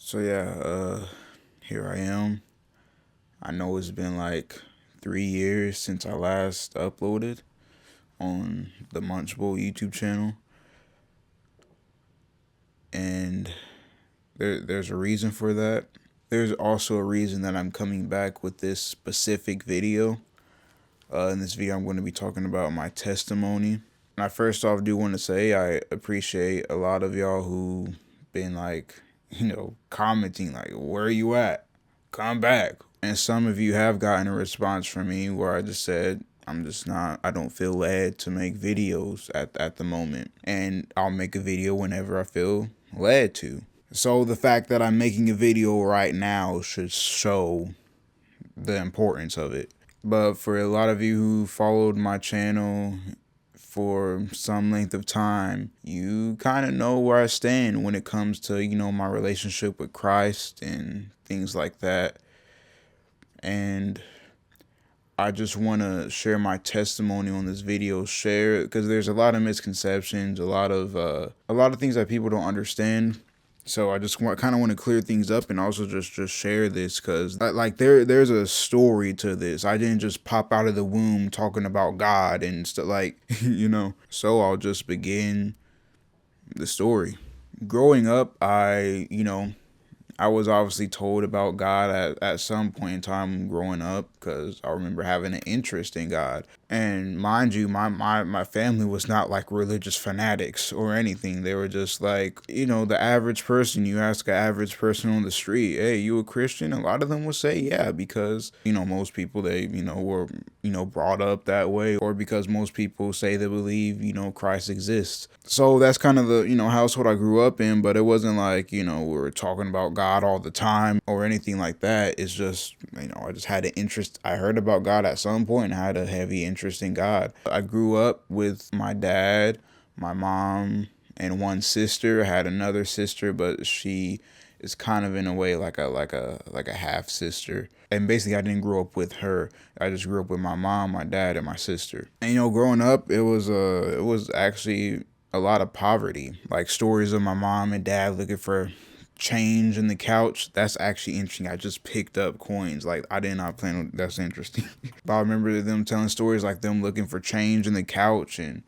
So yeah, here I am. I know it's been like 3 years since I last uploaded on the Munchable YouTube channel, and there's a reason for that. There's also a reason that I'm coming back with this specific video. In this video, I'm going to be talking about my testimony. And I first off do want to say I appreciate a lot of y'all who been like, commenting like, "Where are you at? Come back." And some of you have gotten a response from me where I just said, I don't feel led to make videos at the moment. And I'll make a video whenever I feel led to. So the fact that I'm making a video right now should show the importance of it. But for a lot of you who followed my channel for some length of time, you kind of know where I stand when it comes to, my relationship with Christ and things like that. And I just want to share my testimony on this video, share because there's a lot of misconceptions, a lot of things that people don't understand. So I just kind of want to clear things up and also just share this because like there's a story to this. I didn't just pop out of the womb talking about God and stuff like So I'll just begin the story. Growing up, I was obviously told about God at some point in time growing up because I remember having an interest in God. And mind you, my family was not like religious fanatics or anything. They were just like, the average person. You ask an average person on the street, "Hey, you a Christian?" A lot of them will say, "Yeah," because, most people, they, were, brought up that way, or because most people say they believe, Christ exists. So that's kind of the, household I grew up in, but it wasn't like, we were talking about God all the time or anything like that. It's just, I just had an interest. I heard about God at some point and had a heavy interest in God. I grew up with my dad, my mom, and one sister. I had another sister, but she is kind of in a way like a half sister. And basically I didn't grow up with her. I just grew up with my mom, my dad, and my sister. And growing up, it was actually a lot of poverty. Like stories of my mom and dad looking for change in the couch. That's actually interesting. I just picked up coins. Like I did not plan on. That's interesting. But I remember them telling stories like them looking for change in the couch and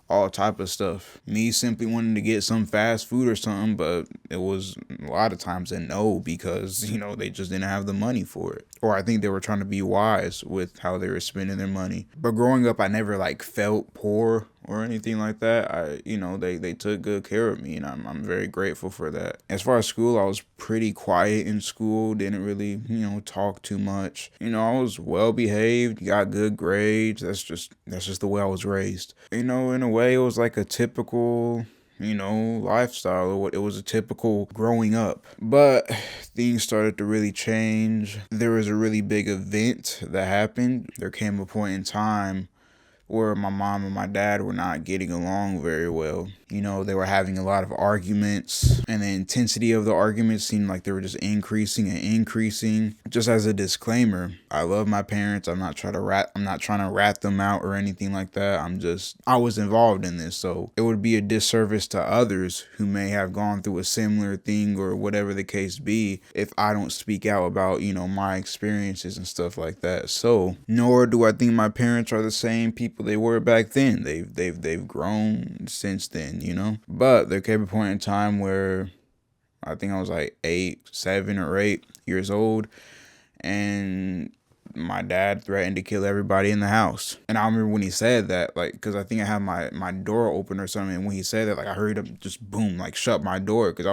all type of stuff. Me simply wanting to get some fast food or something, but it was a lot of times a no because, they just didn't have the money for it. Or I think they were trying to be wise with how they were spending their money. But growing up, I never like felt poor or anything like that. They took good care of me and I'm very grateful for that. As far as school, I was pretty quiet in school, didn't really, talk too much. I was well behaved, got good grades. That's just the way I was raised. In a way, it was like a typical lifestyle. It was a typical growing up. But things started to really change. There was a really big event that happened. There came a point in time where my mom and my dad were not getting along very well. They were having a lot of arguments, and the intensity of the arguments seemed like they were just increasing and increasing. Just as a disclaimer, I love my parents. I'm not trying to rat them out or anything like that. I was involved in this, so it would be a disservice to others who may have gone through a similar thing or whatever the case be if I don't speak out about, my experiences and stuff like that. So, nor do I think my parents are the same people they were back then. They've grown since then, But there came a point in time where I think I was like 7 or 8 years old, and my dad threatened to kill everybody in the house. And I remember when he said that, like, because I think I had my door open or something. And when he said that, like, I heard him just boom, like, shut my door because I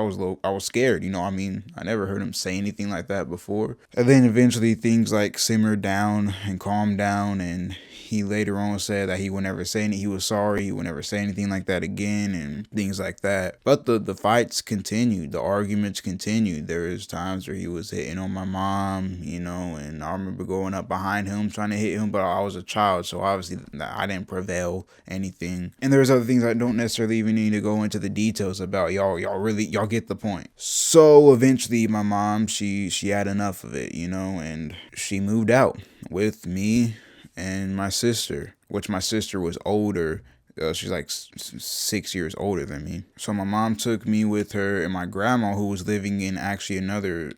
was scared. I never heard him say anything like that before. And then eventually things like simmered down and calmed down, and he later on said that he would never say anything. He was sorry. He would never say anything like that again and things like that. But the fights continued. The arguments continued. There was times where he was hitting on my mom, and I remember going up behind him trying to hit him, but I was a child, so obviously I didn't prevail anything. And there's other things I don't necessarily even need to go into the details about. Y'all get the point. So eventually my mom, she had enough of it, and she moved out with me and my sister, which my sister was older She's like 6 years older than me. So my mom took me with her and my grandma, who was living in actually another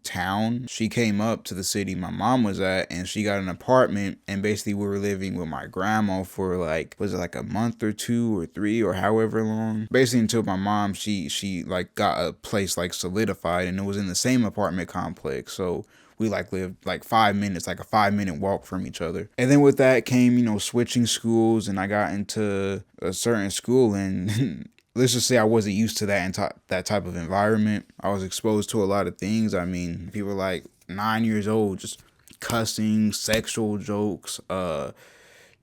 town. She came up to the city my mom was at, and she got an apartment, and basically we were living with my grandma for like, was it like a month or 2 or 3 or however long, basically until my mom she like got a place like solidified, and it was in the same apartment complex. So we like lived like 5 minutes, like a 5 minute walk from each other. And then with that came, switching schools, and I got into a certain school, and let's just say I wasn't used to that type of environment. I was exposed to a lot of things. I mean, people like 9 years old, just cussing, sexual jokes,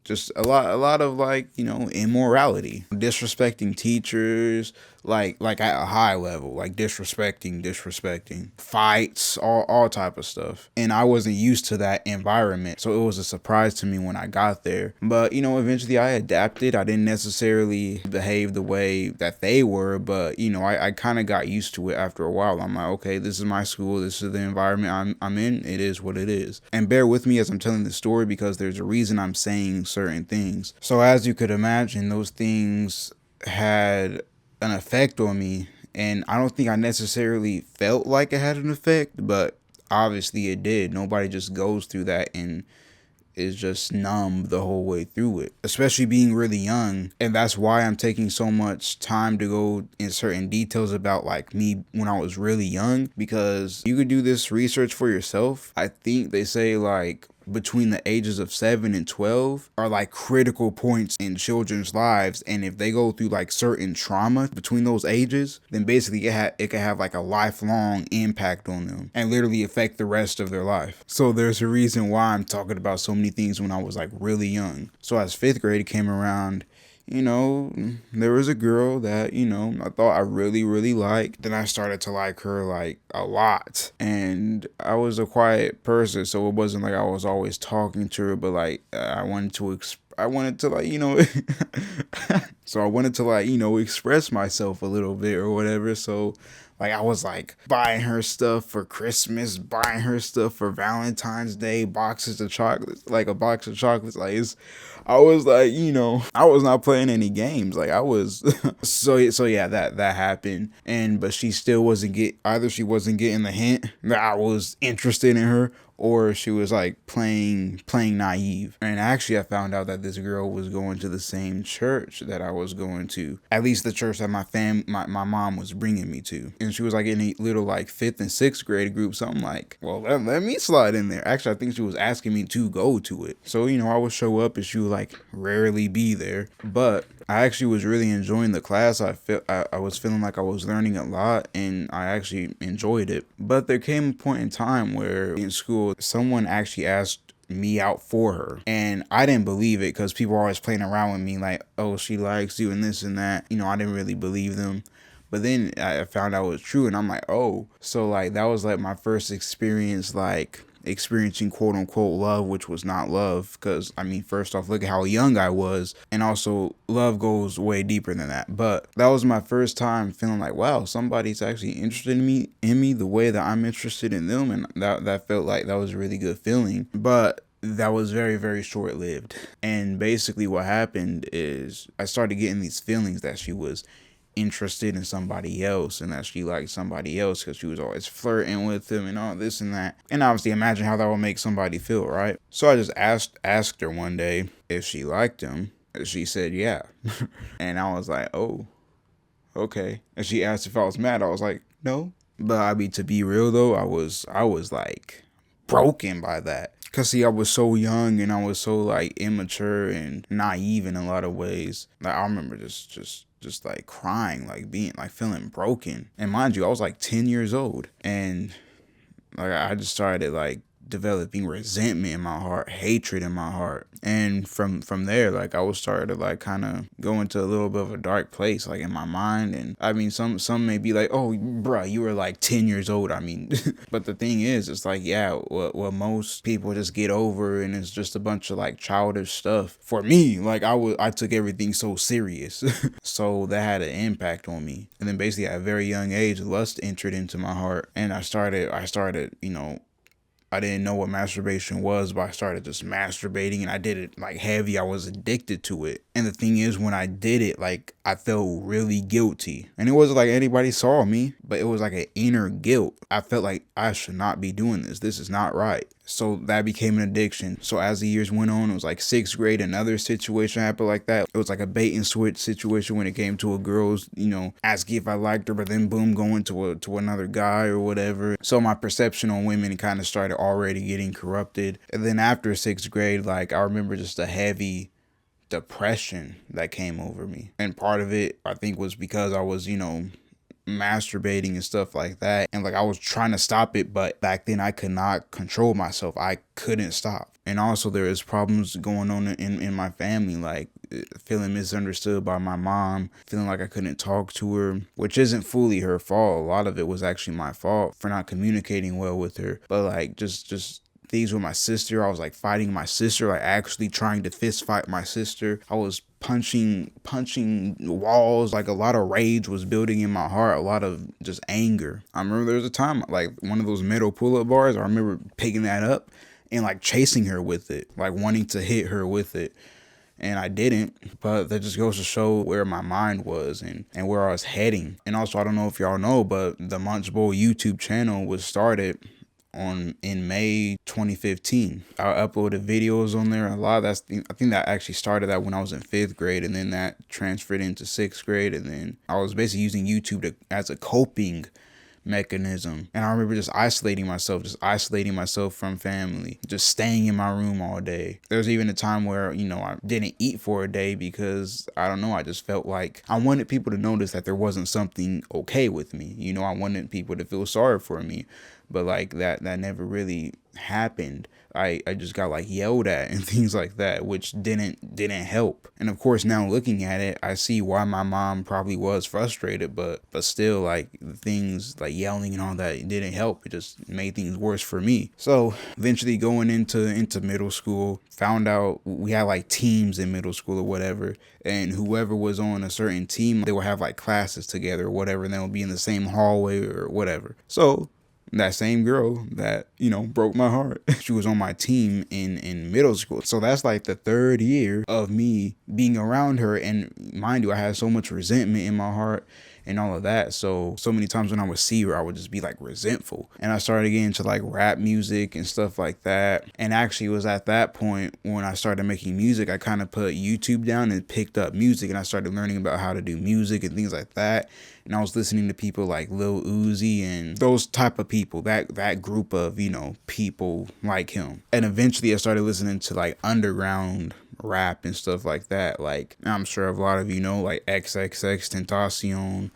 just a lot of like, immorality, disrespecting teachers, like at a high level, like disrespecting, fights, all type of stuff. And I wasn't used to that environment, so it was a surprise to me when I got there. But eventually I adapted. I didn't necessarily behave the way that they were, but I kind of got used to it after a while. I'm like, okay, this is my school, this is the environment I'm in, it is what it is. And bear with me as I'm telling the story, because there's a reason I'm saying certain things. So as you could imagine, those things had an effect on me, and I don't think I necessarily felt like it had an effect, but obviously it did. Nobody just goes through that and is just numb the whole way through it, especially being really young. And that's why I'm taking so much time to go in certain details about like me when I was really young, because you could do this research for yourself. I think they say like between the ages of 7 and 12 are like critical points in children's lives, and if they go through like certain trauma between those ages, then basically it can have like a lifelong impact on them and literally affect the rest of their life. So there's a reason why I'm talking about so many things when I was like really young. So as 5th grade came around, there was a girl that, I thought I really, really liked. Then I started to like her like a lot. And I was a quiet person, so it wasn't like I was always talking to her, but like I wanted to so I wanted to like, express myself a little bit or whatever. So like I was like buying her stuff for Christmas, buying her stuff for Valentine's Day, boxes of chocolates, like a box of chocolates. I was like, I was not playing any games. Like I was, so yeah, that happened. But she still either she wasn't getting the hint that I was interested in her, or she was like playing naive. And actually I found out that this girl was going to the same church that I was going to, at least the church that my mom was bringing me to. And she was like in a little like 5th and 6th grade group. So I'm like, well, let me slide in there. Actually, I think she was asking me to go to it. So, I would show up, and she would like rarely be there. But I actually was really enjoying the class. I was feeling like I was learning a lot, and I actually enjoyed it. But there came a point in time where in school, someone actually asked me out for her, and I didn't believe it, because people were always playing around with me like, oh, she likes you and this and that. I didn't really believe them. But then I found out it was true, and I'm like, oh. So like that was like my first experience, like experiencing quote unquote love, which was not love. Because I mean, first off, look at how young I was, and also love goes way deeper than that. But that was my first time feeling like, wow, somebody's actually interested in me the way that I'm interested in them, and that felt like that was a really good feeling. But that was very, very short lived. And basically what happened is I started getting these feelings that she was interested in somebody else, and that she liked somebody else, because she was always flirting with him and all this and that. And obviously imagine how that would make somebody feel, right? So I just asked her one day if she liked him. She said yeah. And I was like, oh, okay. And she asked if I was mad. I was like, no. But I mean, to be real though, I was like broken by that. Cause see, I was so young, and I was so like immature and naive in a lot of ways. Like I remember just like crying, like being like feeling broken. And mind you, I was like 10 years old, and like I just started like developing resentment in my heart, hatred in my heart. And from there, like I was started to like kind of go into a little bit of a dark place, like in my mind. And I mean, some may be like, oh, bruh, you were like 10 years old. I mean, but the thing is, it's like, yeah, what most people just get over, and it's just a bunch of like childish stuff. For me, like I took everything so serious. So that had an impact on me. And then basically at a very young age, lust entered into my heart, and I started, I didn't know what masturbation was, but I started just masturbating and I did it like heavy. I was addicted to it. And the thing is, when I did it, like I felt really guilty. And it wasn't like anybody saw me, but it was like an inner guilt. I felt like I should not be doing this. This is not right. So that became an addiction. So as the years went on, it was like sixth grade, another situation happened like that. It was like a bait and switch situation when it came to a girl's, asking if I liked her, but then boom, going to another guy or whatever. So my perception on women kind of started already getting corrupted. And then after sixth grade, like I remember just a heavy depression that came over me. And part of it, I think, was because I was, masturbating and stuff like that, and like I was trying to stop it, but back then I could not control myself. I couldn't stop. And also there is problems going on in my family, like feeling misunderstood by my mom, feeling like I couldn't talk to her, which isn't fully her fault. A lot of it was actually my fault for not communicating well with her. But like just things with my sister, I was like fighting my sister, like actually trying to fist fight my sister. I was punching walls. Like a lot of rage was building in my heart, a lot of just anger. I remember there was a time, like one of those metal pull-up bars, I remember picking that up and like chasing her with it, like wanting to hit her with it. And I didn't, but that just goes to show where my mind was and where I was heading. And also, I don't know if y'all know, but the Munch Bowl YouTube channel was started in May 2015. I uploaded videos on there a lot. I think that actually started that when I was in 5th grade, and then that transferred into 6th grade, and then I was basically using YouTube as a coping mechanism. And I remember just isolating myself from family, just staying in my room all day. There was even a time where, I didn't eat for a day because I don't know, I just felt like I wanted people to notice that there wasn't something okay with me. I wanted people to feel sorry for me, but like that never really happened. I just got like yelled at and things like that, which didn't help. And of course, now looking at it, I see why my mom probably was frustrated, but still, like the things like yelling and all that, it didn't help. It just made things worse for me. So eventually going into middle school, found out we had like teams in middle school or whatever, and whoever was on a certain team, they would have like classes together or whatever, and they would be in the same hallway or whatever. So that same girl that, broke my heart, she was on my team in middle school. So that's like the 3rd year of me being around her. And mind you, I had so much resentment in my heart and all of that. So many times when I would see her, I would just be like resentful. And I started getting into like rap music and stuff like that. And actually it was at that point when I started making music, I kind of put YouTube down and picked up music, and I started learning about how to do music and things like that. And I was listening to people like Lil Uzi and those type of people, that group of, people like him. And eventually I started listening to like underground rap and stuff like that. Like I'm sure a lot of you know, like XXXTentacion,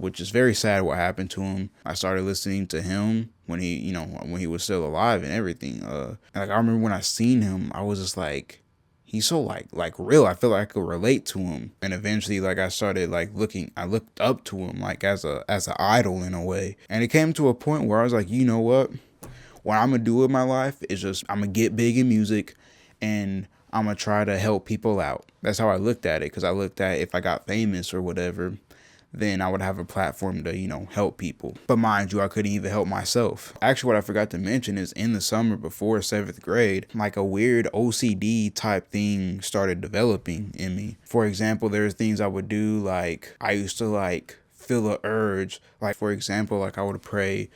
which is very sad what happened to him. I started listening to him when he was still alive and everything. And like I remember when I seen him, I was just like, he's so like real. I feel like I could relate to him. And eventually, like I started like I looked up to him like as an idol in a way. And it came to a point where I was like, you know what I'm gonna do with my life is just I'm gonna get big in music, and I'm gonna try to help people out. That's how I looked at it, because I looked at if I got famous or whatever, then I would have a platform to, help people. But mind you, I couldn't even help myself. Actually, what I forgot to mention is in the summer before 7th grade, like a weird OCD type thing started developing in me. For example, there's things I would do, like I used to like feel a urge. Like for example, like I would pray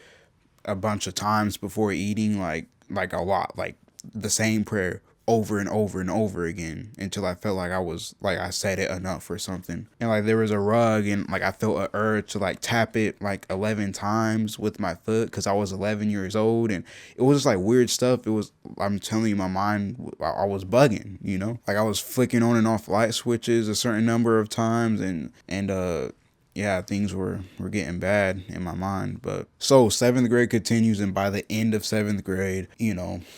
a bunch of times before eating, like a lot, like the same prayer over and over and over again until I felt like I said it enough or something. And like there was a rug, and like I felt an urge to like tap it like 11 times with my foot because I was 11 years old, and it was just like weird stuff. I'm telling you, my mind, I was bugging, like I was flicking on and off light switches a certain number of times, and yeah, things were getting bad in my mind. But so 7th grade continues, and by the end of 7th grade,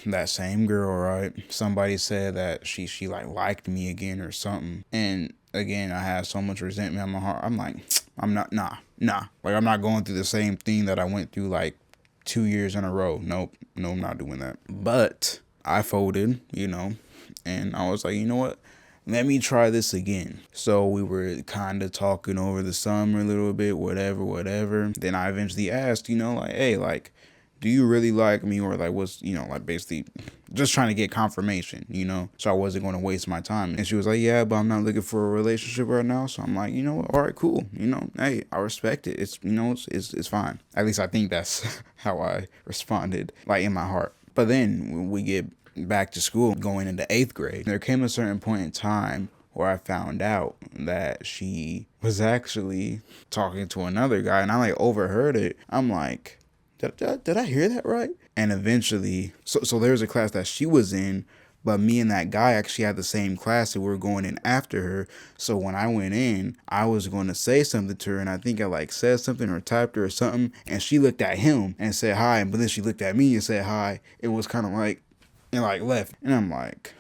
that same girl, right? Somebody said that she like liked me again or something. And again, I had so much resentment in my heart. I'm like, I'm not, nah. Like I'm not going through the same thing that I went through like 2 years in a row. Nope, no, I'm not doing that. But I folded, and I was like, you know what? Let me try this again. So we were kind of talking over the summer a little bit, whatever. Then I eventually asked, like, hey, like, do you really like me, or like what's, like basically just trying to get confirmation, so I wasn't going to waste my time. And she was like, yeah, but I'm not looking for a relationship right now. So I'm like, you know what, all right, cool, hey, I respect it. It's, it's fine. At least I think that's how I responded, like in my heart. But then when we get back to school, going into 8th grade, there came a certain point in time where I found out that she was actually talking to another guy, and I like overheard it. I'm like, did I hear that right? And eventually, so there was a class that she was in, but me and that guy actually had the same class, and we were going in after her. So when I went in, I was going to say something to her, and I think I like said something or tapped her or something, and she looked at him and said hi, but then she looked at me and said hi. It was kind of like, and like left, and I'm like,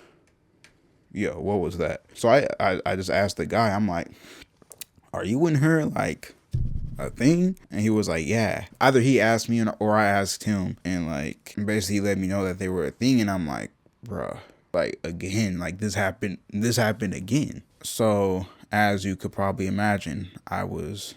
yo, what was that? So I just asked the guy, I'm like, are you and her like a thing? And he was like, yeah. Either he asked me or I asked him, and like basically let me know that they were a thing. And I'm like, bruh, like again, like this happened again. So as you could probably imagine, I was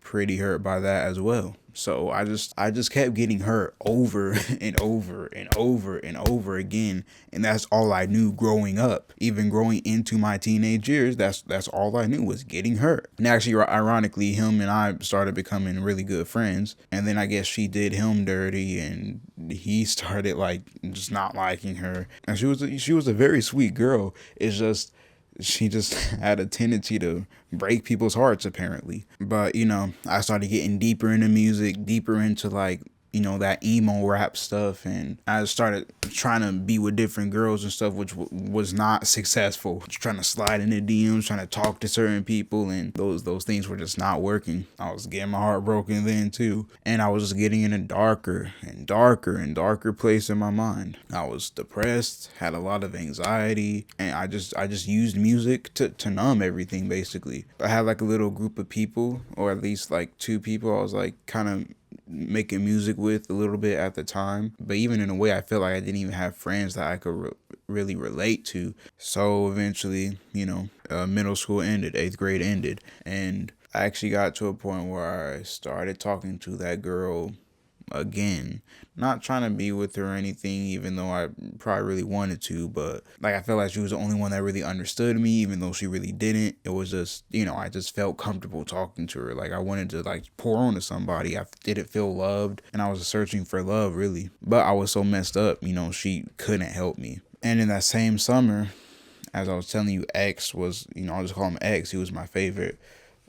pretty hurt by that as well. So I just kept getting hurt over and over and over and over again, and that's all I knew growing up. Even growing into my teenage years, that's all I knew was getting hurt. And actually, ironically, him and I started becoming really good friends, and then I guess she did him dirty, and he started like just not liking her. And she was a very sweet girl. It's just she just had a tendency to break people's hearts, apparently. But, I started getting deeper into music, deeper into like, that emo rap stuff. And I started trying to be with different girls and stuff, which was not successful. Just trying to slide into DMs, trying to talk to certain people, and those things were just not working. I was getting my heart broken then too. And I was just getting in a darker and darker and darker place in my mind. I was depressed, had a lot of anxiety, and I just used music to numb everything, basically. I had like a little group of people, or at least like 2 people I was like kind of making music with a little bit at the time. But even in a way, I felt like I didn't even have friends that I could really relate to. So eventually, middle school ended, 8th grade ended, and I actually got to a point where I started talking to that girl again. Not trying to be with her or anything, even though I probably really wanted to, but like I felt like she was the only one that really understood me, even though she really didn't. It was just, I just felt comfortable talking to her. Like I wanted to like pour onto somebody. I didn't feel loved, and I was searching for love, really. But I was so messed up, she couldn't help me. And in that same summer, as I was telling you, X was, I'll just call him X. He was my favorite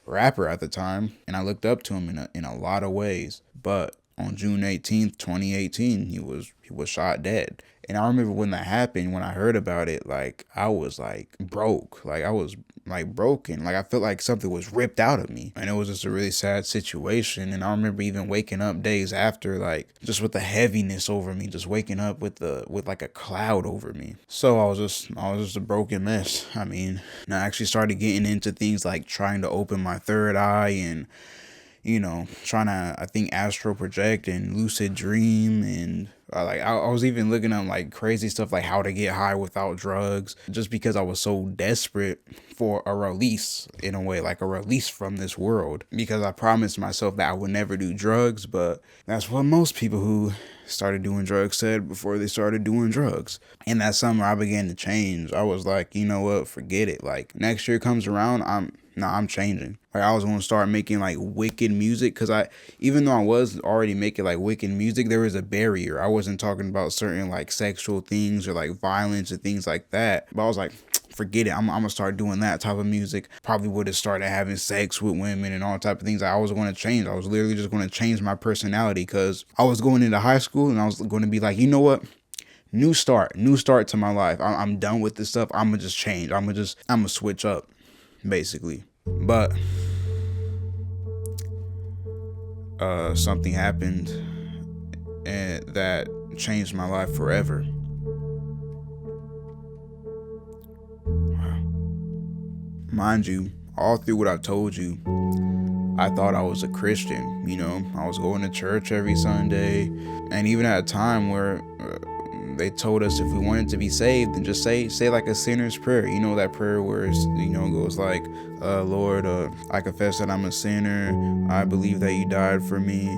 rapper at the time, and I looked up to him in a lot of ways. But on June 18th, 2018, he was shot dead. And I remember when that happened, when I heard about it, like I was like broke. Like I was like broken. Like I felt like something was ripped out of me. And it was just a really sad situation. And I remember even waking up days after, like just with the heaviness over me, just waking up with like a cloud over me. So I was just a broken mess. I mean, and I actually started getting into things like trying to open my third eye and trying to, I think, astral project and lucid dream. And I was even looking at like crazy stuff like how to get high without drugs, just because I was so desperate for a release, in a way, like a release from this world, because I promised myself that I would never do drugs. But that's what most people who started doing drugs said before they started doing drugs. And that summer I began to change. I was like, you know what, forget it. Like next year comes around, I'm changing. Like I was going to start making like wicked music, because even though I was already making like wicked music, there was a barrier. I wasn't talking about certain like sexual things or like violence and things like that. But I was like, forget it. I'm going to start doing that type of music. Probably would have started having sex with women and all type of things. I was going to change. I was literally just going to change my personality, because I was going into high school and I was going to be like, you know what? New start to my life. I'm done with this stuff. I'm going to just change. I'm going to switch up, basically. But something happened and that changed my life forever. Mind you, all through what I told you, I thought I was a Christian. I was going to church every Sunday, and even at a time where they told us if we wanted to be saved, then just say like a sinner's prayer. That prayer where it's, goes like, Lord, I confess that I'm a sinner. I believe that you died for me.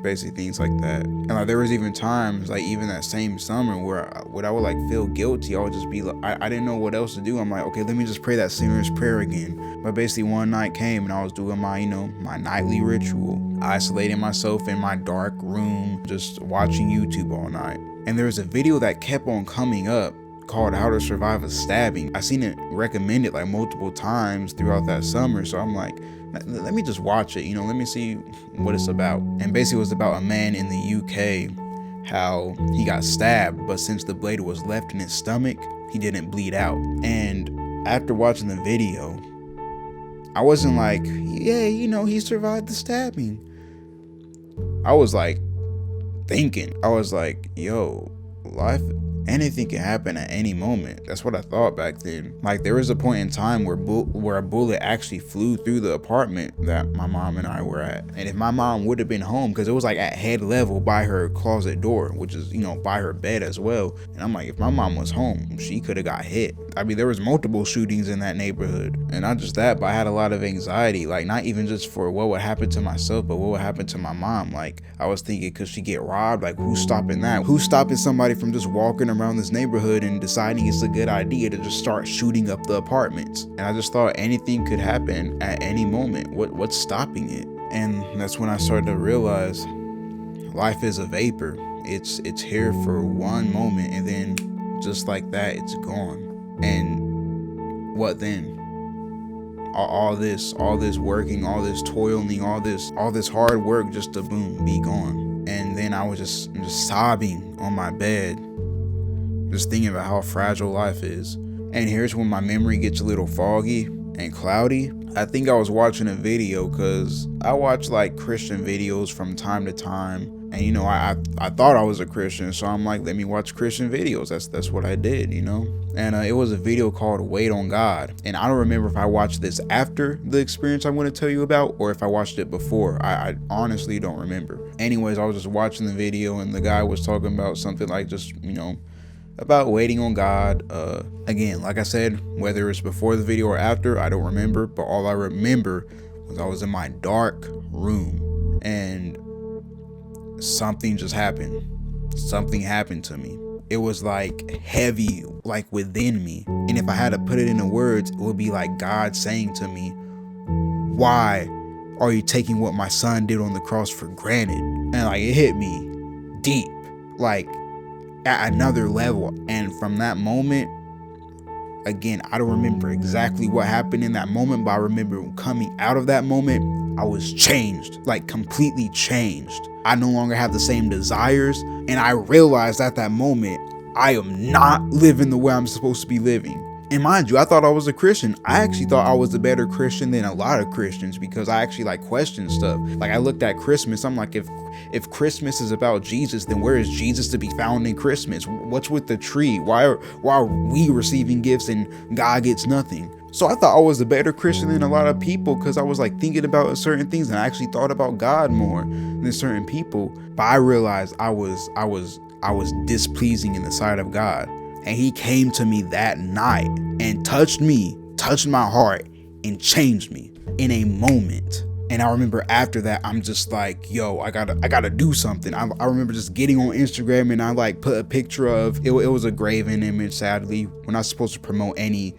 basically things like that. And like there was even times, like even that same summer, where I would like feel guilty. I would just be like, I didn't know what else to do. I'm like, okay, let me just pray that sinner's prayer again. But basically one night came and I was doing my, my nightly ritual, isolating myself in my dark room, just watching YouTube all night. And there was a video that kept on coming up called How to Survive a Stabbing. I seen it recommended like multiple times throughout that summer. So I'm like, let me just watch it, let me see what it's about. And basically it was about a man in the UK, how he got stabbed, but since the blade was left in his stomach, he didn't bleed out. And after watching the video, I wasn't like, yeah, he survived the stabbing. I was like thinking, I was like, yo, life, anything can happen at any moment. That's what I thought back then. Like there was a point in time where a bullet actually flew through the apartment that my mom and I were at. And if my mom would have been home, because it was like at head level by her closet door, which is, by her bed as well. And I'm like, if my mom was home, she could have got hit. I mean, there was multiple shootings in that neighborhood. And not just that, but I had a lot of anxiety, like not even just for what would happen to myself, but what would happen to my mom. Like I was thinking, could she get robbed? Like who's stopping that? Who's stopping somebody from just walking around this neighborhood and deciding it's a good idea to just start shooting up the apartments? And I just thought anything could happen at any moment. What's stopping it? And that's when I started to realize life is a vapor. It's here for one moment, and then just like that, it's gone. And what then? All this working, all this toiling, all this hard work just to boom, be gone. And then I was just sobbing on my bed, just thinking about how fragile life is. And here's when my memory gets a little foggy and cloudy. I think I was watching a video, because I watch like Christian videos from time to time. And I thought I was a Christian, so I'm like, let me watch Christian videos. That's what I did, And it was a video called Wait on God. And I don't remember if I watched this after the experience I'm going to tell you about, or if I watched it before. I honestly don't remember. Anyways, I was just watching the video, and the guy was talking about something like just, about waiting on God. Again, like I said, whether it's before the video or after, I don't remember. But all I remember was I was in my dark room, and something just happened. Something happened to me. It was like heavy, like within me. And if I had to put it into words, it would be like God saying to me, why are you taking what my son did on the cross for granted? And like it hit me deep, like at another level. And from that moment, again, I don't remember exactly what happened in that moment, but I remember coming out of that moment, I was changed, like completely changed. I no longer have the same desires. And I realized at that moment, I am not living the way I'm supposed to be living. And mind you, I thought I was a Christian. I actually thought I was a better Christian than a lot of Christians, because I actually like questioned stuff. Like I looked at Christmas. I'm like, if Christmas is about Jesus, then where is Jesus to be found in Christmas? What's with the tree? Why are we receiving gifts and God gets nothing? So I thought I was a better Christian than a lot of people, because I was like thinking about certain things, and I actually thought about God more than certain people. But I realized I was displeasing in the sight of God. And he came to me that night and touched my heart, and changed me in a moment. And I remember after that, I'm just like, yo, I gotta do something. I remember just getting on Instagram, and I like put a picture of, it was a graven image. Sadly, we're not supposed to promote any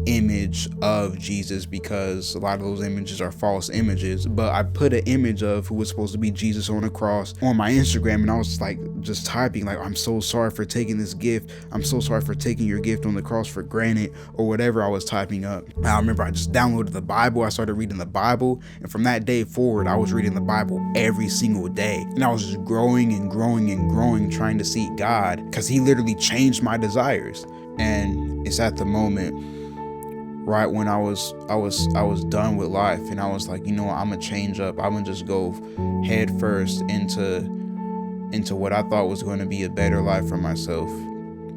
image of Jesus, because a lot of those images are false images. But I put an image of who was supposed to be Jesus on a cross on my Instagram, and I was like just typing like, I'm so sorry for taking this gift. I'm so sorry for taking your gift on the cross for granted, or whatever I was typing up. I remember I just downloaded the Bible. I started reading the Bible, and from that day forward, I was reading the Bible every single day. And I was just growing and growing and growing, trying to seek God, because he literally changed my desires. And it's at the moment right when I was done with life, and I was like, I'm gonna change up. I'm gonna just go head first into what I thought was going to be a better life for myself,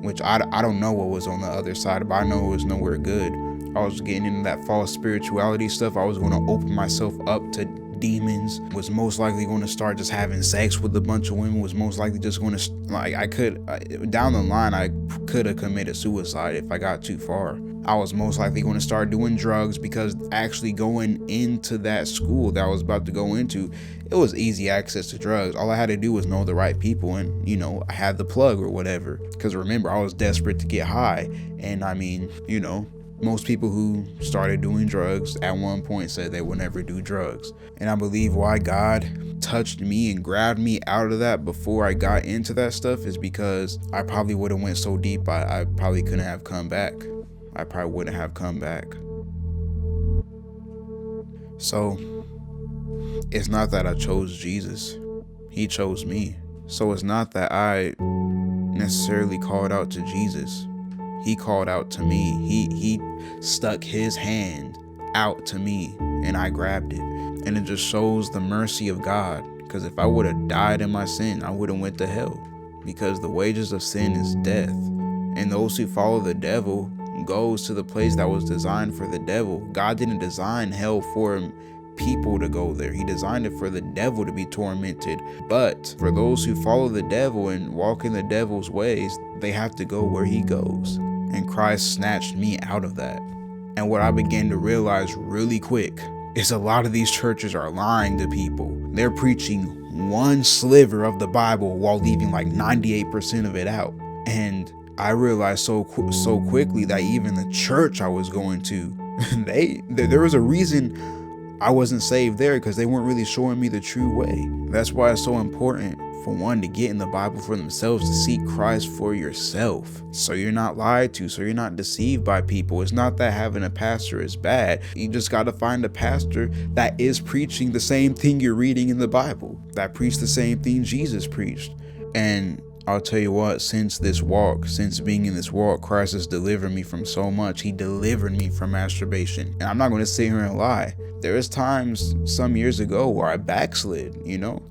which I don't know what was on the other side, but I know it was nowhere good. I was getting into that false spirituality stuff. I was going to open myself up to demons, was most likely going to start just having sex with a bunch of women, was most likely just going to, down the line, I could have committed suicide if I got too far. I was most likely going to start doing drugs, because actually going into that school that I was about to go into, it was easy access to drugs. All I had to do was know the right people, and I had the plug or whatever. Because remember, I was desperate to get high, and I mean, most people who started doing drugs at one point said they would never do drugs. And I believe why God touched me and grabbed me out of that before I got into that stuff is because I probably would have went so deep I probably couldn't have come back. I probably wouldn't have come back. So it's not that I chose Jesus. He chose me. So it's not that I necessarily called out to Jesus. He called out to me. He stuck his hand out to me and I grabbed it. And it just shows the mercy of God. Because if I would have died in my sin, I would have went to hell. Because the wages of sin is death. And those who follow the devil goes to the place that was designed for the devil. God didn't design hell for people to go there. He designed it for the devil to be tormented. But for those who follow the devil and walk in the devil's ways, they have to go where he goes. And Christ snatched me out of that. And what I began to realize really quick is a lot of these churches are lying to people. They're preaching one sliver of the Bible while leaving like 98% of it out. And I realized so quickly that even the church I was going to, there was a reason I wasn't saved there, because they weren't really showing me the true way. That's why it's so important for one to get in the Bible for themselves, to seek Christ for yourself, so you're not lied to, so you're not deceived by people. It's not that having a pastor is bad. You just got to find a pastor that is preaching the same thing you're reading in the Bible, that preached the same thing Jesus preached. And I'll tell you what, since being in this walk, Christ has delivered me from so much. He delivered me from masturbation. And I'm not going to sit here and lie. There was times some years ago where I backslid,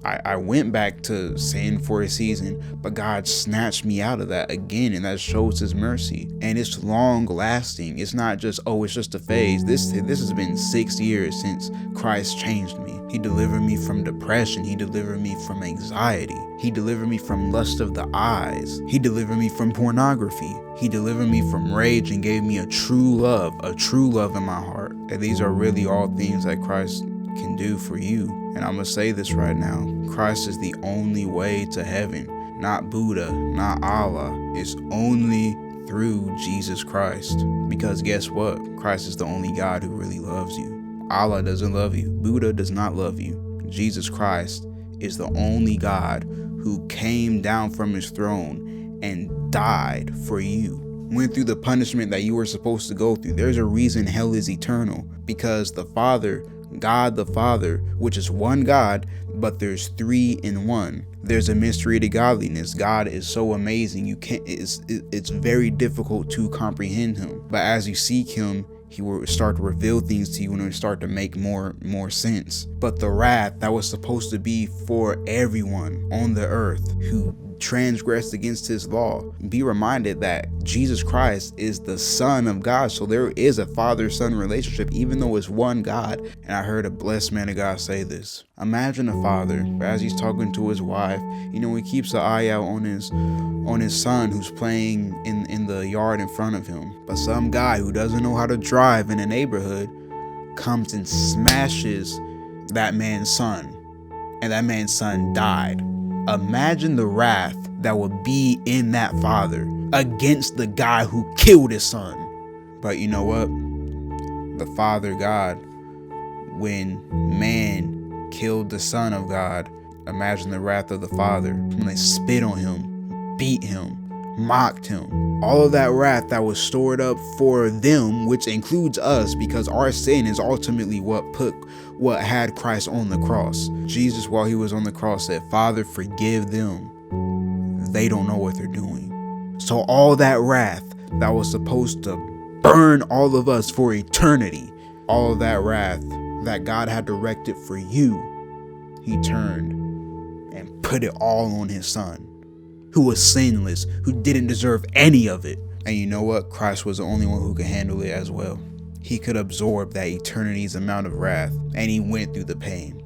I went back to sin for a season, but God snatched me out of that again, and that shows his mercy. And it's long lasting. It's not just, it's just a phase. This has been 6 years since Christ changed me. He delivered me from depression. He delivered me from anxiety. He delivered me from lust of the eyes. He delivered me from pornography. He delivered me from rage and gave me a true love in my heart. And these are really all things that Christ can do for you. And I'm going to say this right now. Christ is the only way to heaven. Not Buddha, not Allah. It's only through Jesus Christ. Because guess what? Christ is the only God who really loves you. Allah doesn't love you. Buddha does not love you. Jesus Christ is the only God who came down from his throne and died for you. Went through the punishment that you were supposed to go through. There's a reason hell is eternal, because the Father, God the Father, which is one God, but there's three in one. There's a mystery to godliness. God is so amazing. It's very difficult to comprehend him. But as you seek him, he will start to reveal things to you, and it will start to make more sense. But the wrath that was supposed to be for everyone on the earth who transgressed against his law, be reminded that Jesus Christ is the Son of God. So there is a father-son relationship, even though it's one God. And I heard a blessed man of God say this. Imagine a father, as he's talking to his wife, he keeps an eye out on his son who's playing in the yard in front of him. But some guy who doesn't know how to drive in a neighborhood comes and smashes that man's son, and that man's son died. Imagine the wrath that would be in that father against the guy who killed his son. But you know what? The Father God, when man killed the Son of God, imagine the wrath of the Father when they spit on him, beat him, mocked him. All of that wrath that was stored up for them, which includes us, because our sin is ultimately what had Christ on the cross. Jesus, while he was on the cross, said, Father, forgive them. They don't know what they're doing. So all that wrath that was supposed to burn all of us for eternity, all of that wrath that God had directed for you, he turned and put it all on his son, who was sinless, who didn't deserve any of it. And you know what? Christ was the only one who could handle it as well. He could absorb that eternity's amount of wrath, and he went through the pain.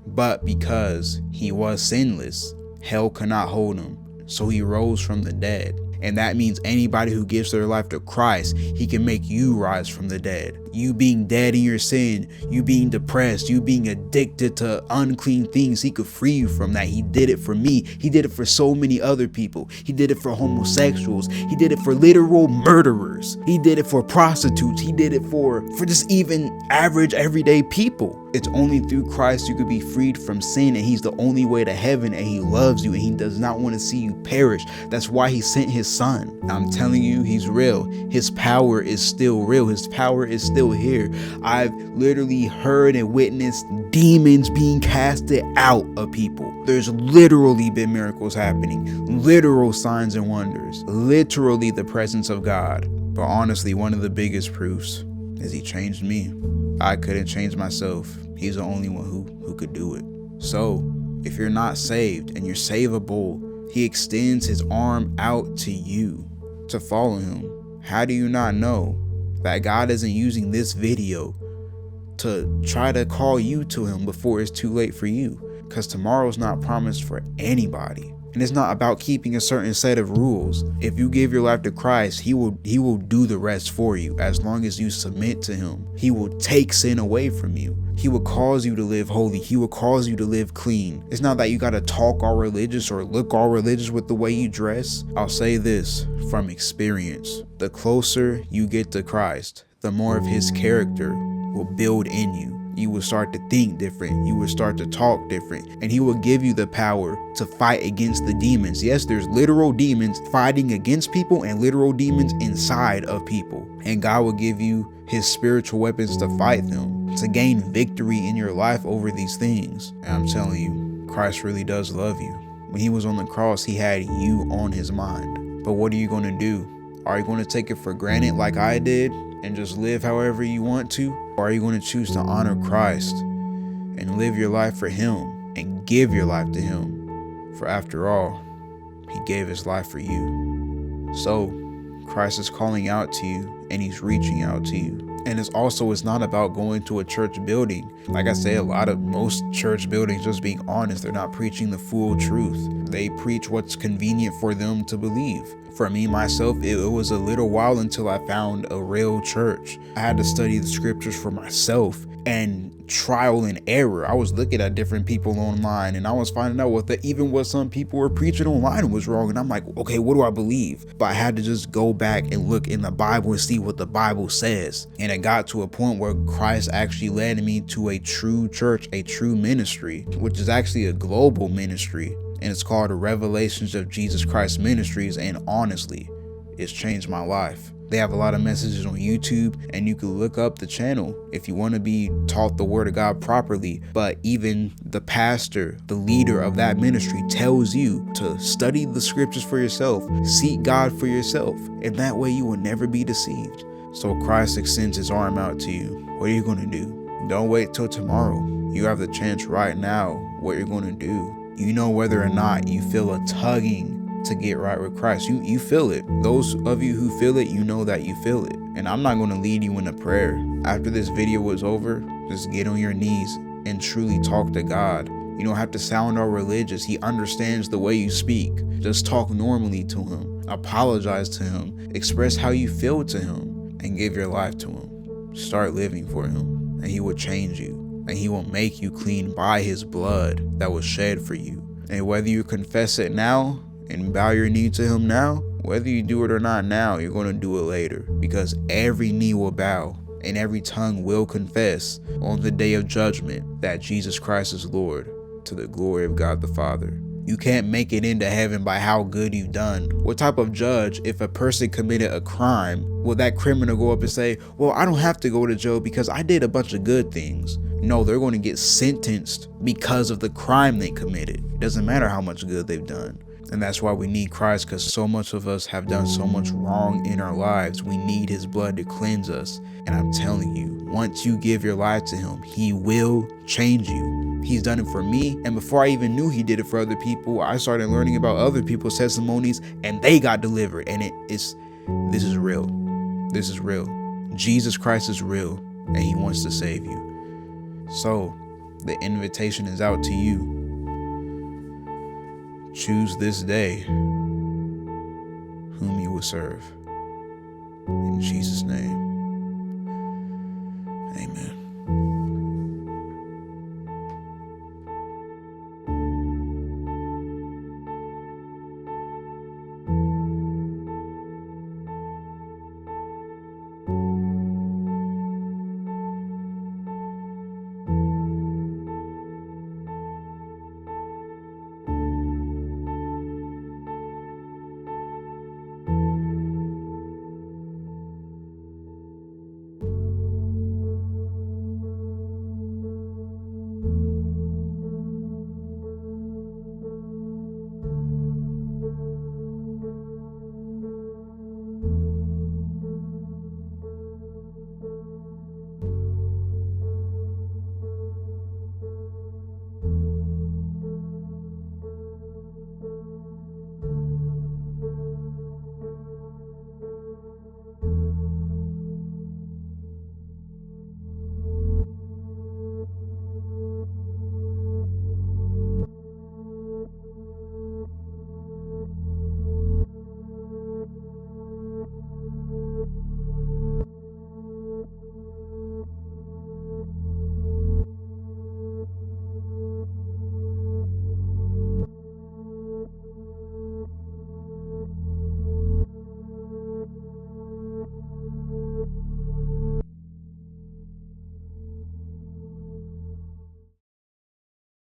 But because he was sinless, hell could not hold him. So he rose from the dead. And that means anybody who gives their life to Christ, he can make you rise from the dead. You being dead in your sin, you being depressed, you being addicted to unclean things, he could free you from that. He did it for me. He did it for so many other people. He did it for homosexuals. He did it for literal murderers. He did it for prostitutes. He did it for just even average everyday people. It's only through Christ you could be freed from sin, and he's the only way to heaven, and he loves you, and he does not want to see you perish. That's why he sent his son. I'm telling you, he's real. His power is still real. His power is still here. I've literally heard and witnessed demons being casted out of people. There's literally been miracles happening, literal signs and wonders, literally the presence of God. But honestly, one of the biggest proofs is he changed me. I couldn't change myself. He's the only one who could do it. So if you're not saved and you're savable, he extends his arm out to you to follow him. How do you not know that God isn't using this video to try to call you to him before it's too late for you? Because tomorrow's not promised for anybody. And it's not about keeping a certain set of rules. If you give your life to Christ, he will do the rest for you as long as you submit to him. He will take sin away from you. He will cause you to live holy. He will cause you to live clean. It's not that you got to talk all religious or look all religious with the way you dress. I'll say this from experience. The closer you get to Christ, the more of his character will build in you. You will start to think different. You will start to talk different. And he will give you the power to fight against the demons. Yes, there's literal demons fighting against people and literal demons inside of people. And God will give you his spiritual weapons to fight them, to gain victory in your life over these things. And I'm telling you, Christ really does love you. When he was on the cross, he had you on his mind. But what are you going to do? Are you going to take it for granted like I did and just live however you want to? Or are you going to choose to honor Christ and live your life for him and give your life to him? For after all, he gave his life for you. So Christ is calling out to you and he's reaching out to you. And it's not about going to a church building. Like I say, most church buildings, just being honest, they're not preaching the full truth. They preach what's convenient for them to believe. For me, myself, it was a little while until I found a real church. I had to study the scriptures for myself and trial and error. I was looking at different people online and I was finding out even what some people were preaching online was wrong. And I'm like, okay, what do I believe? But I had to just go back and look in the Bible and see what the Bible says. And it got to a point where Christ actually led me to a true church, a true ministry, which is actually a global ministry. And it's called the Revelations of Jesus Christ Ministries. And honestly, it's changed my life. They have a lot of messages on YouTube, and you can look up the channel if you want to be taught the word of God properly. But even the pastor, the leader of that ministry, tells you to study the scriptures for yourself, seek God for yourself, and that way you will never be deceived. So Christ extends his arm out to you. What are you going to do? Don't wait till tomorrow. You have the chance right now what you're going to do. You know whether or not you feel a tugging to get right with Christ. You feel it. Those of you who feel it, you know that you feel it. And I'm not going to lead you in a prayer. After this video was over, just get on your knees and truly talk to God. You don't have to sound all religious. He understands the way you speak. Just talk normally to him. Apologize to him. Express how you feel to him and give your life to him. Start living for him and he will change you. And he will make you clean by his blood that was shed for you. And whether you confess it now and bow your knee to him now, whether you do it or not now, you're going to do it later. Because every knee will bow and every tongue will confess on the day of judgment that Jesus Christ is Lord, to the glory of God the Father. You can't make it into heaven by how good you've done. What type of judge, if a person committed a crime, will that criminal go up and say, well, I don't have to go to jail because I did a bunch of good things? No, they're going to get sentenced because of the crime they committed. It doesn't matter how much good they've done. And that's why we need Christ, because so much of us have done so much wrong in our lives. We need his blood to cleanse us. And I'm telling you, once you give your life to him, he will change you. He's done it for me. And before I even knew he did it for other people, I started learning about other people's testimonies and they got delivered. And this is real. This is real. Jesus Christ is real and he wants to save you. So the invitation is out to you. Choose this day whom you will serve. In Jesus' name, Amen.